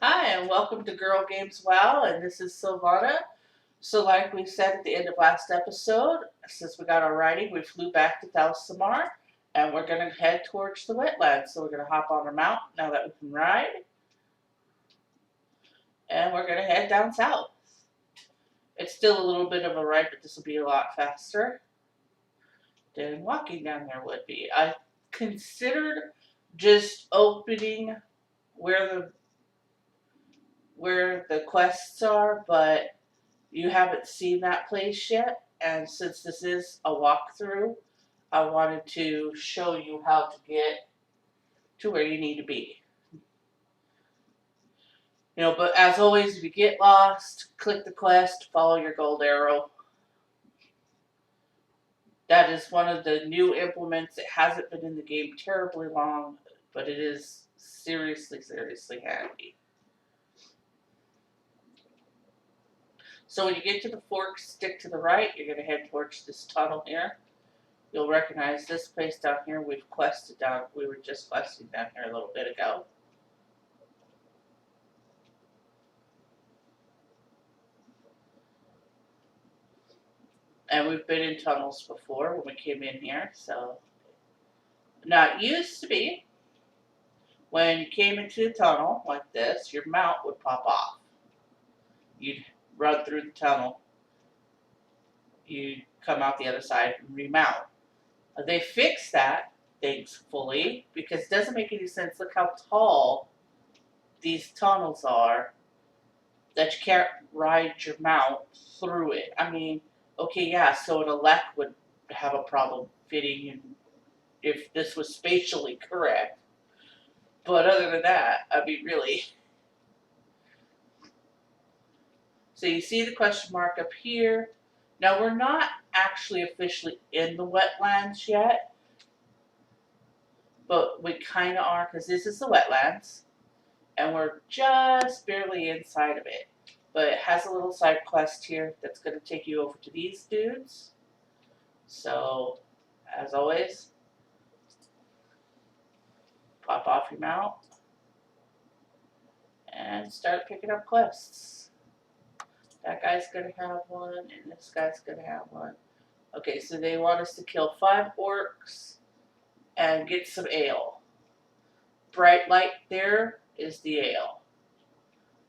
Hi, and welcome to Girl Games Wow, and this is Silvana. So, like we said at the end of last episode, since we got our riding, we flew back to Thalsamar, and we're going to head towards the wetlands. So, we're going to hop on our mount now that we can ride, and we're going to head down south. It's still a little bit of a ride, but this will be a lot faster than walking down there would be. I considered just opening where the quests are, but you haven't seen that place yet, and since this is a walkthrough, I wanted to show you how to get to where you need to be. But as always, if you get lost, click the quest, follow your gold arrow. That is one of the new implements. It hasn't been in the game terribly long, but it is seriously, seriously handy. So when you get to the fork, stick to the right. You're going to head towards this tunnel here. You'll recognize this place down here. We've quested down. We were just questing down here a little bit ago. And we've been in tunnels before when we came in here. So now it used to be when you came into the tunnel like this, your mount would pop off. You'd run through the tunnel. You'd come out the other side and remount. They fixed that, thankfully, because it doesn't make any sense. Look how tall these tunnels are that you can't ride your mount through it. I mean, okay, yeah, so an elect would have a problem fitting in if this was spatially correct. But other than that, I mean, really. So you see the question mark up here. Now, we're not actually officially in the wetlands yet, but we kind of are because this is the wetlands, and we're just barely inside of it. But it has a little side quest here that's going to take you over to these dudes. So, as always, pop off your mount and start picking up quests. That guy's going to have one, and this guy's going to have one. Okay, so they want us to kill 5 orcs and get some ale. Bright light there is the ale.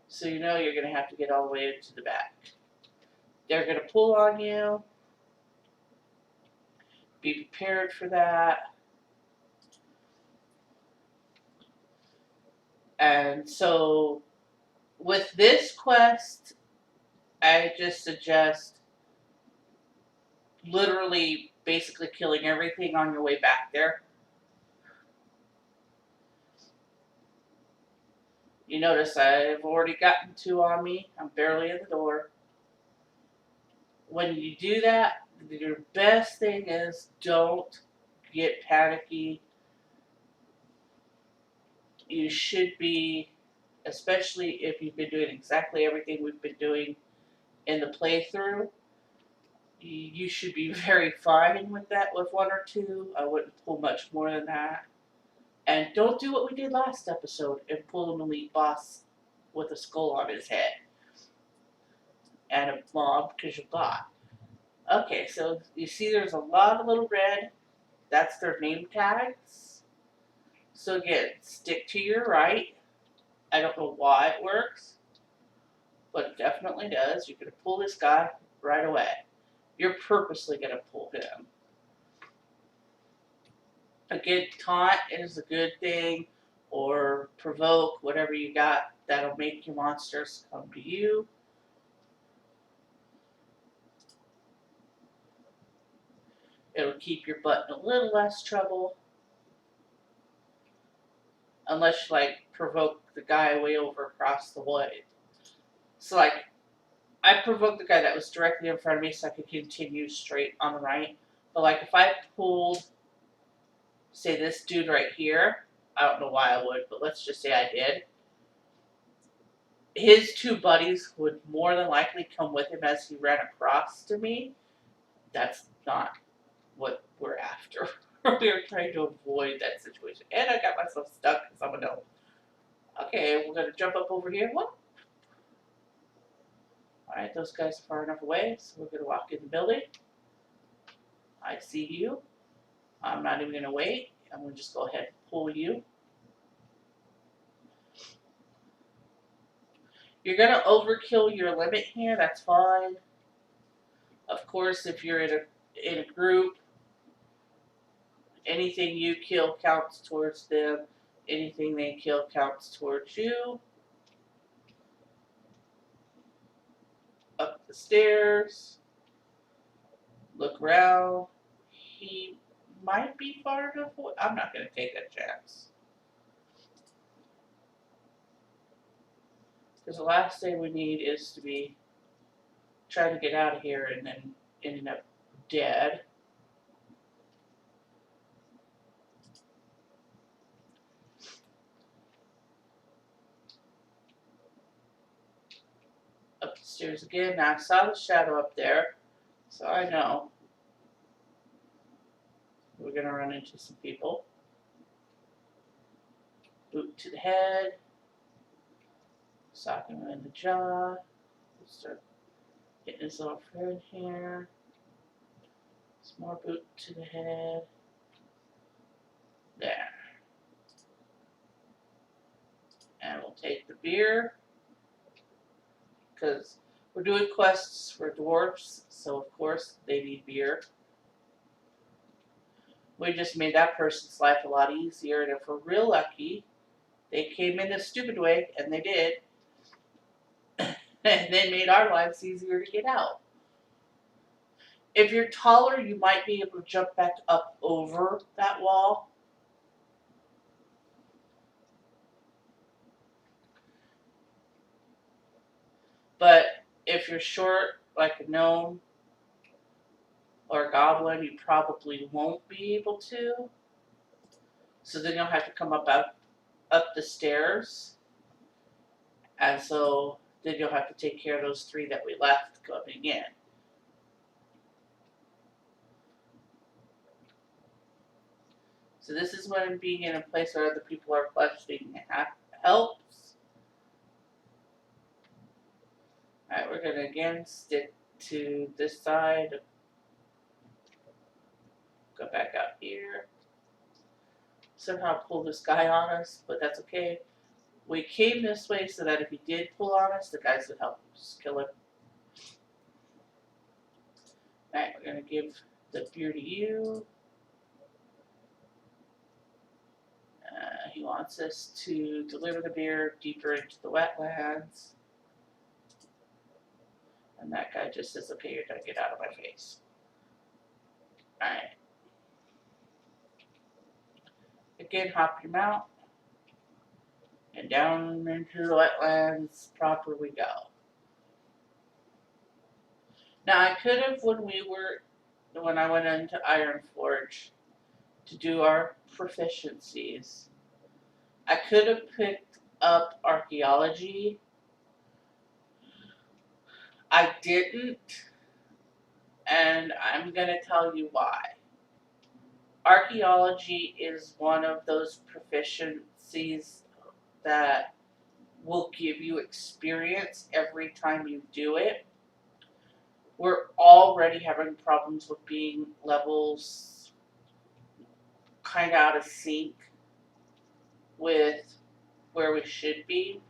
So you know you're going to have to get all the way into the back. They're going to pull on you. Be prepared for that. And so with this quest, I just suggest literally basically killing everything on your way back there. You notice I've already gotten 2 on me. I'm barely in the door. When you do that, your best thing is don't get panicky. You should be, especially if you've been doing exactly everything we've been doing in the playthrough, you should be very fine with that with 1 or 2. I wouldn't pull much more than that. And don't do what we did last episode and pull an elite boss with a skull on his head and a mob because you thought. Okay, so you see there's a lot of little red. That's their name tags. So again, stick to your right. I don't know why it works, but it definitely does. You're going to pull this guy right away. You're purposely going to pull him. Again, taunt is a good thing, or provoke, whatever you got that'll make your monsters come to you. It'll keep your butt in a little less trouble. Unless you provoke the guy way over across the way. So I provoked the guy that was directly in front of me so I could continue straight on the right. But if I pulled, say, this dude right here, I don't know why I would, but let's just say I did. His 2 buddies would more than likely come with him as he ran across to me. That's not what we're after. We're trying to avoid that situation. And I got myself stuck because I'm a gnome. Okay, we're gonna jump up over here. What? Alright, those guys are far enough away, so we're gonna walk in the building. I see you. I'm not even gonna wait. I'm gonna just go ahead and pull you. You're gonna overkill your limit here, that's fine. Of course, if you're in a group, anything you kill counts towards them. Anything they kill counts towards you. Up the stairs. Look around. He might be far enough away. I'm not gonna take that chance. Because the last thing we need is to be trying to get out of here and then ending up dead. Up the stairs again. Now I saw the shadow up there, so I know we're gonna run into some people. Boot to the head. Sock him in the jaw. Start getting his little friend here. Some more boot to the head. There. And we'll take the beer. Because we're doing quests for dwarves, so of course they need beer. We just made that person's life a lot easier, and if we're real lucky, they came in a stupid way, and they did, and they made our lives easier to get out. If you're taller, you might be able to jump back up over that wall. But if you're short, like a gnome or a goblin, you probably won't be able to. So then you'll have to come up the stairs. And so then you'll have to take care of those 3 that we left coming in. So this is when being in a place where other people are questioning helps. Alright, we're gonna again stick to this side. Go back out here. Somehow pull this guy on us, but that's okay. We came this way so that if he did pull on us, the guys would help just kill him. Alright, we're gonna give the beer to you. He wants us to deliver the beer deeper into the wetlands. And that guy just says, okay, you're gonna get out of my face. Alright. Again, hop your mount. And down into the wetlands proper we go. Now I could have, when I went into Iron Forge to do our proficiencies, I could have picked up archaeology. I didn't, and I'm gonna tell you why. Archaeology is one of those proficiencies that will give you experience every time you do it. We're already having problems with being levels kind of out of sync with where we should be.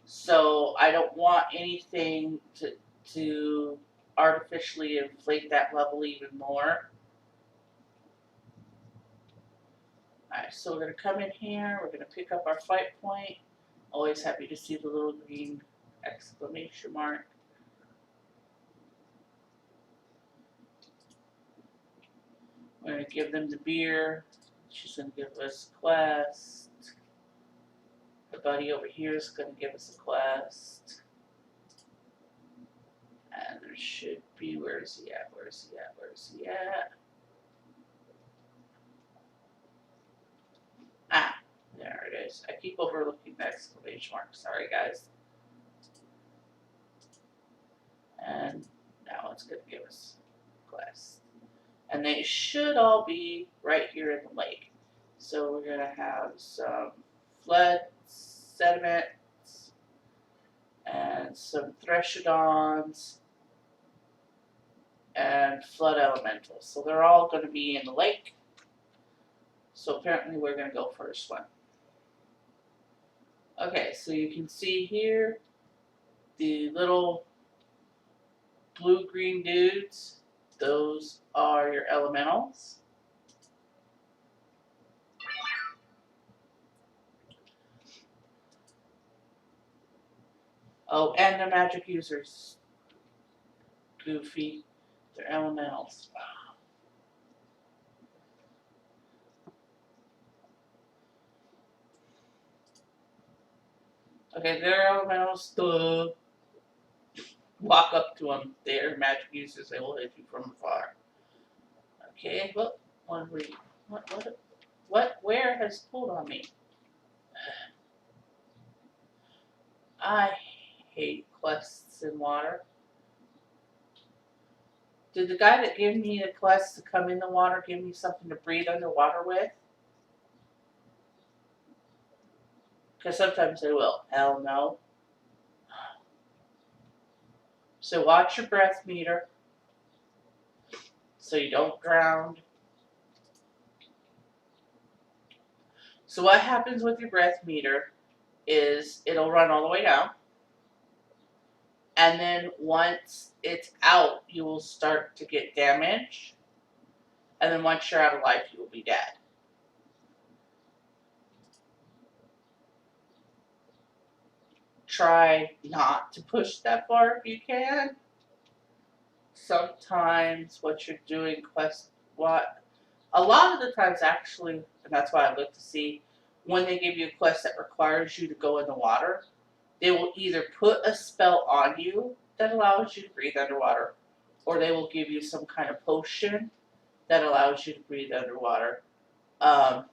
So I don't want anything to artificially inflate that level even more. Alright, so we're going to come in here, we're going to pick up our fight point. Always happy to see the little green exclamation mark. We're going to give them the beer. She's going to give us a quest. The buddy over here is going to give us a quest. And there should be, where is he at? Where is he at? Where is he at? Ah, there it is. I keep overlooking the exclamation mark. Sorry, guys. And now it's going to give us a quest. And they should all be right here in the lake. So we're gonna have some flood sediments and some threshodons and flood elementals. So they're all gonna be in the lake. So apparently we're gonna go for a swim. Okay, so you can see here the little blue-green dudes. Those are your elementals. Oh, and they're magic users. Goofy. They're elementals. Okay, they're elementals. Duh. Walk up to them. They're magic users. They will hit you from afar. Okay, what? What? Where has pulled on me? I hate quests in water. Did the guy that gave me the quest to come in the water give me something to breathe underwater with? Because sometimes they will. Hell no. So watch your breath meter so you don't drown. So what happens with your breath meter is it'll run all the way down. And then once it's out, you will start to get damage. And then once you're out of life, you will be dead. Try not to push that far if you can. Sometimes what you're doing a lot of the times actually, and that's why I look to see when they give you a quest that requires you to go in the water, they will either put a spell on you that allows you to breathe underwater, or they will give you some kind of potion that allows you to breathe underwater. Um,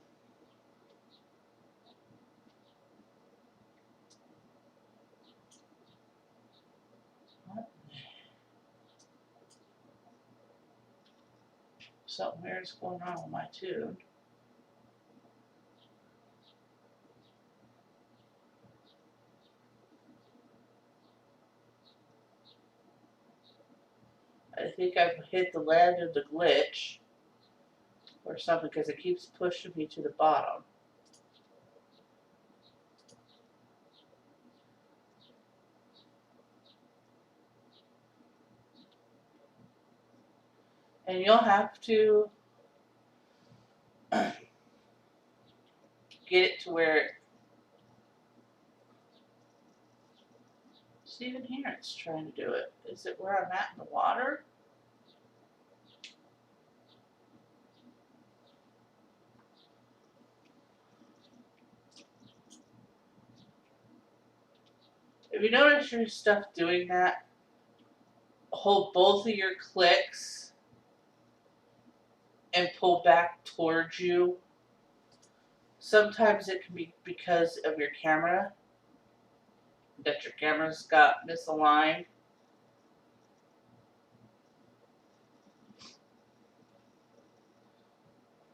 Something weird's going on with my tune. I think I've hit the land of the glitch or something because it keeps pushing me to the bottom. And you'll have to get it to where it's even here. It's trying to do it. Is it where I'm at in the water? If you notice your stuff doing that, hold both of your clicks and pull back towards you. Sometimes it can be because of your camera, that your camera's got misaligned.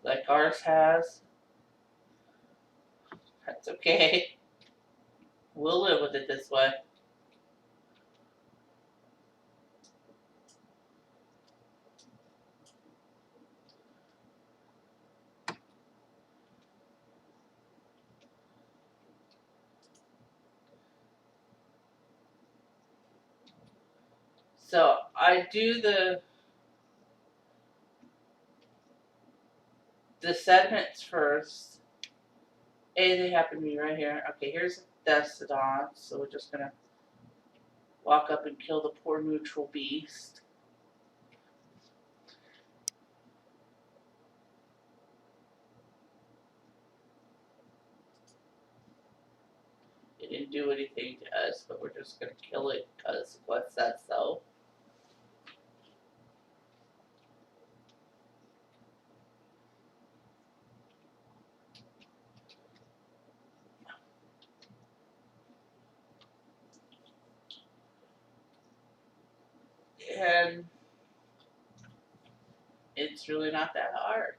Like ours has. That's okay. We'll live with it this way. So I do the sediments first. They happen to be right here. Okay, here's Decedon, so we're just gonna walk up and kill the poor neutral beast. It didn't do anything to us, but we're just gonna kill it because what says so. And It's really not that hard.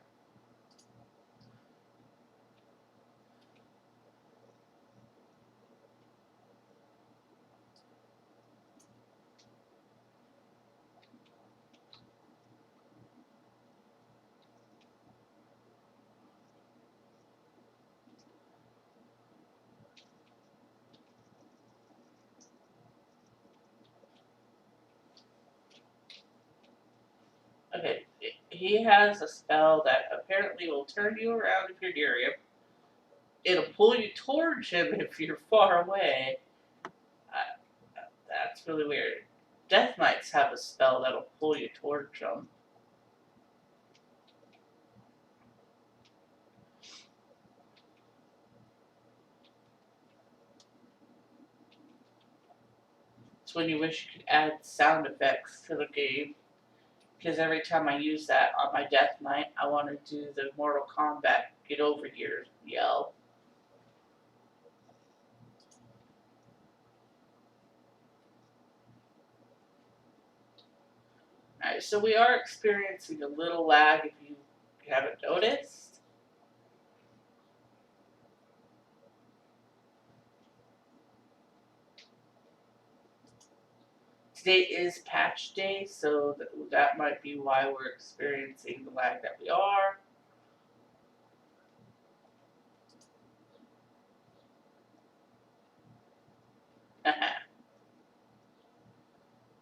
Okay, he has a spell that apparently will turn you around if you're near him. It'll pull you towards him if you're far away. That's really weird. Death Knights have a spell that'll pull you towards them. It's when you wish you could add sound effects to the game. Because every time I use that on my Death Knight, I want to do the Mortal Kombat get over here yell. Alright, so we are experiencing a little lag if you haven't noticed. Today is patch day, so that might be why we're experiencing the lag that we are.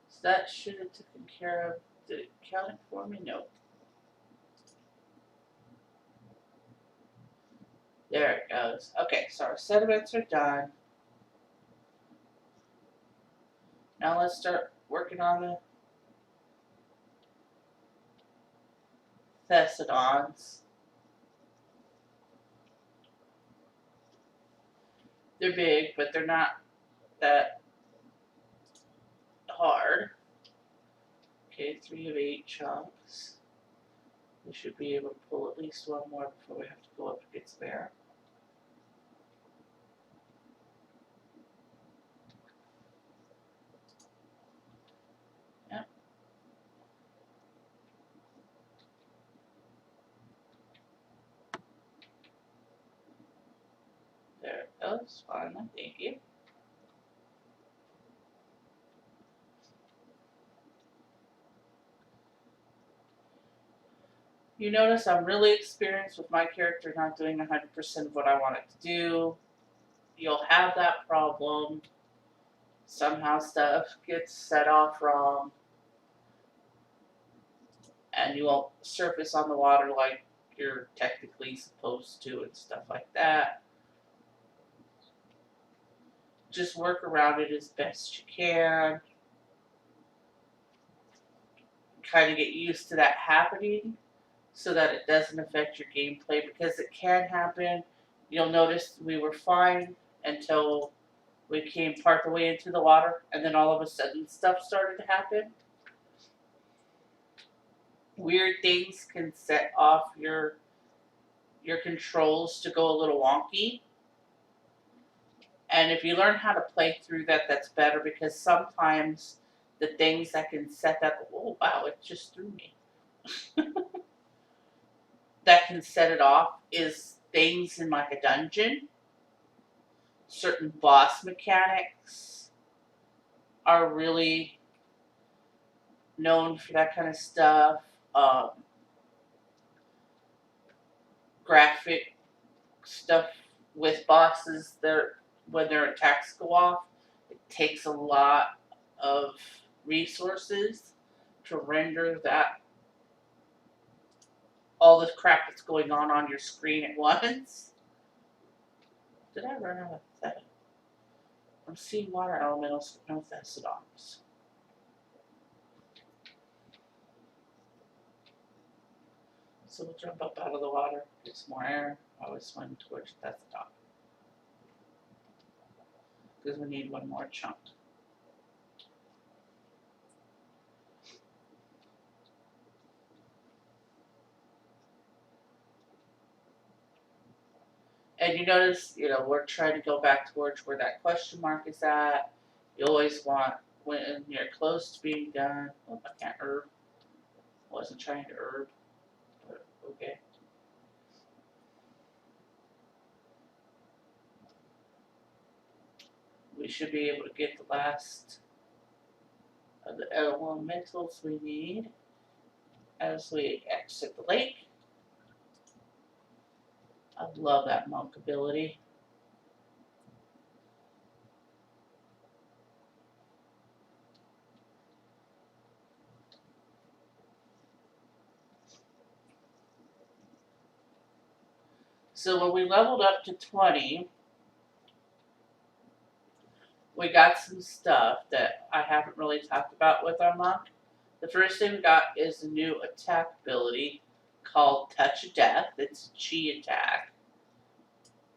So that should have taken care of. Did it count it for me? No. There it goes. Okay, so our sediments are done. Now let's start working on the Thesodons. They're big, but they're not that hard. Okay, 3 of 8 chunks. We should be able to pull at least one more before we have to go up against bear. Yep. There it goes. Finally, thank you. You notice I'm really experienced with my character not doing 100% of what I want it to do. You'll have that problem. Somehow stuff gets set off wrong, and you won't surface on the water like you're technically supposed to, and stuff like that. Just work around it as best you can. Kind of get used to that happening so that it doesn't affect your gameplay, because it can happen. You'll notice we were fine until we came part of the way into the water, and then all of a sudden stuff started to happen. Weird things can set off your controls to go a little wonky. And if you learn how to play through that, that's better, because sometimes the things that can set that, oh wow, it just threw me. That can set it off is things in like a dungeon. Certain boss mechanics are really known for that kind of stuff. Um, Graphic stuff with bosses, when their attacks go off, it takes a lot of resources to render that all this crap that's going on your screen at once. Did I run out of that? I'm seeing water elementals, but no Thesodons. So we'll jump up out of the water, get some more air, always swim towards Thesodon. Because we need one more chunk. And you notice, we're trying to go back towards where that question mark is at. You always want, when you're close to being done, oh, I can't herb. Wasn't trying to herb. Okay. We should be able to get the last of the elementals we need as we exit the lake. I love that monk ability. So when we leveled up to 20, we got some stuff that I haven't really talked about with our monk. The first thing we got is a new attack ability called Touch of Death. It's a chi attack,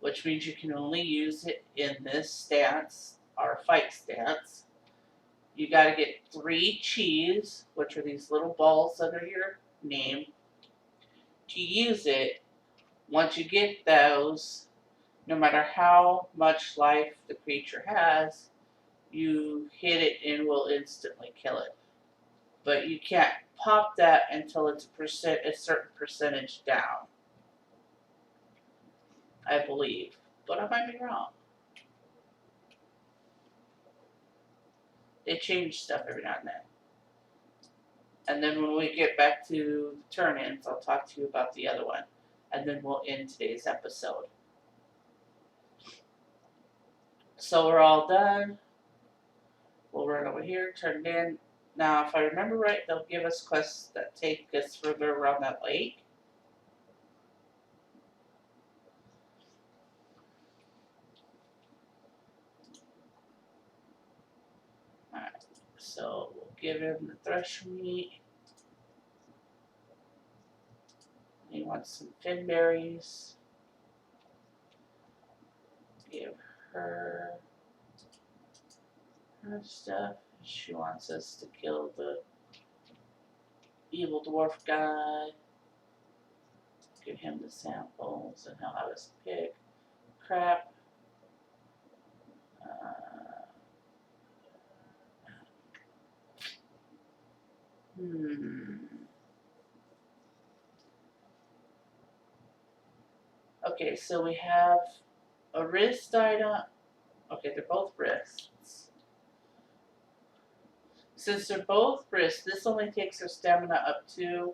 which means you can only use it in this stance, our fight stance. You gotta get 3 chis, which are these little balls under your name, to use it. Once you get those, no matter how much life the creature has, you hit it and will instantly kill it. But you can't pop that until it's a certain percentage down, I believe. But I might be wrong. They change stuff every now and then. And then when we get back to turn-ins, I'll talk to you about the other one. And then we'll end today's episode. So we're all done. We'll run over here, turn it in. Now, if I remember right, they'll give us quests that take us further around that lake. Alright, so we'll give him the thrush meat. He wants some finberries. Give her stuff. She wants us to kill the evil dwarf guy. Give him the samples and he'll have us pick crap. Okay, so we have a wrist item. Okay, they're both wrists. Since they're both wrists, this only takes our stamina up 2.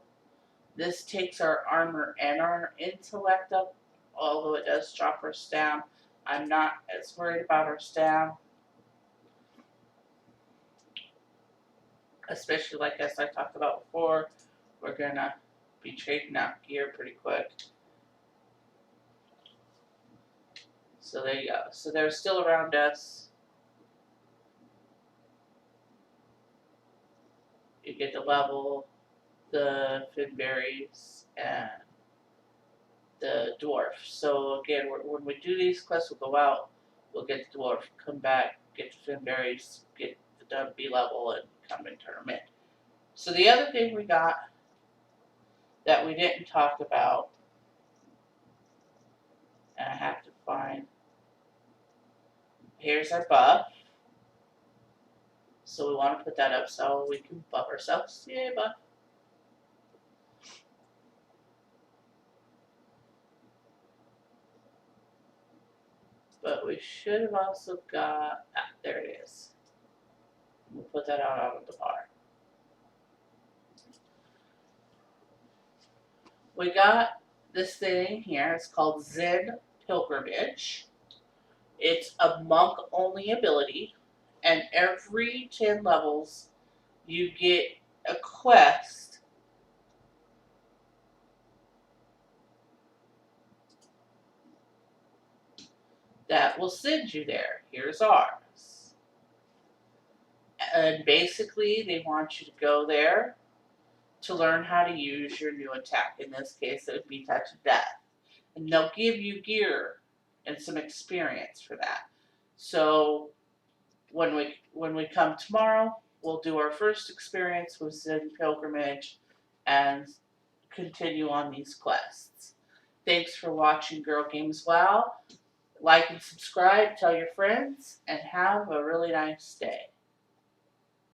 This takes our armor and our intellect up, although it does drop our stam. I'm not as worried about our stam. Especially like as I talked about before, we're gonna be trading out gear pretty quick. So there you go. So they're still around us. You get to level the finberries and the dwarf. So again, when we do these quests, we'll go out, we'll get the dwarf, come back, get the finberries, get the B level, and come and turn them in. So the other thing we got that we didn't talk about, and I have to find, here's our buff. So we want to put that up so we can buff ourselves. Yay, buff. But we should have also got, there it is. We'll put that out on the bar. We got this thing here. It's called Zen Pilgrimage. It's a monk-only ability, and every 10 levels, you get a quest that will send you there. Here's ours. And basically, they want you to go there to learn how to use your new attack. In this case, it would be Touch of Death. And they'll give you gear and some experience for that. So when we come tomorrow, we'll do our first experience with Zen Pilgrimage and continue on these quests. Thanks for watching Girl Games WoW. Like and subscribe, tell your friends, and have a really nice day.